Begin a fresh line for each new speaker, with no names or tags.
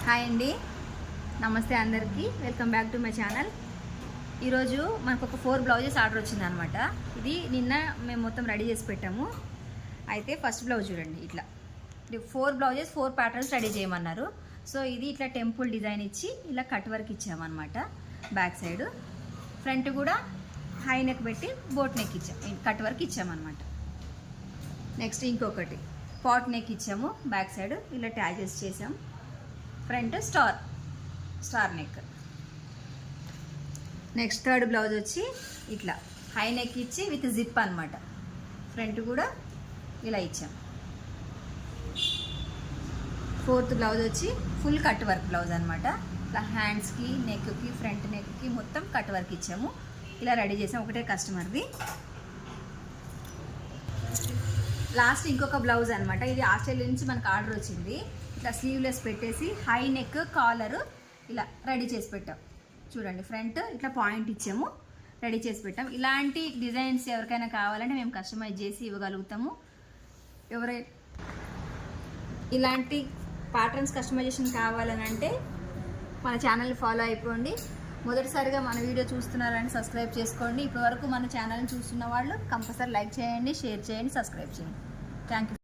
Hi అండి, నమస్తే అందరికీ. Welcome back to my channel. ఈరోజు మనకు ఒక 4 బ్లౌజెస్ ఆర్డర్ వచ్చింది అనమాట. ఇది నిన్న మేము మొత్తం రెడీ చేసి పెట్టాము. అయితే ఫస్ట్ బ్లౌజ్ చూడండి, ఇట్లా 4 బ్లౌజెస్ 4 ప్యాటర్న్స్ రెడీ చేయమన్నారు. సో ఇది ఇట్లా టెంపుల్ డిజైన్ ఇచ్చి ఇలా కట్ వర్క్ ఇచ్చామన్నమాట. బ్యాక్ సైడ్ ఫ్రంట్ కూడా హై నెక్ పెట్టి బోట్ నెక్ ఇచ్చాం, కట్ వర్క్ ఇచ్చామన్నమాట. నెక్స్ట్ ఇంకొకటి పాట్ నెక్ ఇచ్చాము, బ్యాక్ సైడ్ ఇలా ట్యాజెస్ చేసాం. Front star neck. Next third blouse వచ్చి ఇట్లా హై నెక్ ఇచ్చి విత్ జిప్ అనమాట. ఫ్రంట్ కూడా ఇలా ఇచ్చాం. ఫోర్త్ బ్లౌజ్ వచ్చి ఫుల్ కట్ వర్క్ బ్లౌజ్ అనమాట. ఇట్లా హ్యాండ్స్కి, నెక్కి, ఫ్రంట్ నెక్కి మొత్తం కట్ వర్క్ ఇచ్చాము. ఇలా రెడీ చేసాం, ఒకటే కస్టమర్ది. లాస్ట్ ఇంకొక బ్లౌజ్ అనమాట. ఇది ఆస్ట్రేలియా నుంచి మనకు ఆర్డర్ వచ్చింది. ఇట్లా స్లీవ్లెస్ పెట్టేసి హై నెక్, కాలర్ ఇలా రెడీ చేసి పెట్టాం. చూడండి, ఫ్రంట్ ఇట్లా పాయింట్ ఇచ్చాము, రెడీ చేసి పెట్టాం. ఇలాంటి డిజైన్స్ ఎవరికైనా కావాలంటే మేము కస్టమైజ్ చేసి ఇవ్వగలుగుతాము. ఇలాంటి ప్యాటర్న్స్ కస్టమైజేషన్ కావాలని అంటే మన ఛానల్ని ఫాలో అయిపోండి. మొదటిసారిగా మన వీడియో చూస్తున్నారని సబ్స్క్రైబ్ చేసుకోండి. ఇప్పటివరకు మన ఛానల్ని చూస్తున్న వాళ్ళు కంపల్సరీ లైక్ చేయండి, షేర్ చేయండి, సబ్స్క్రైబ్ చేయండి. Thank you.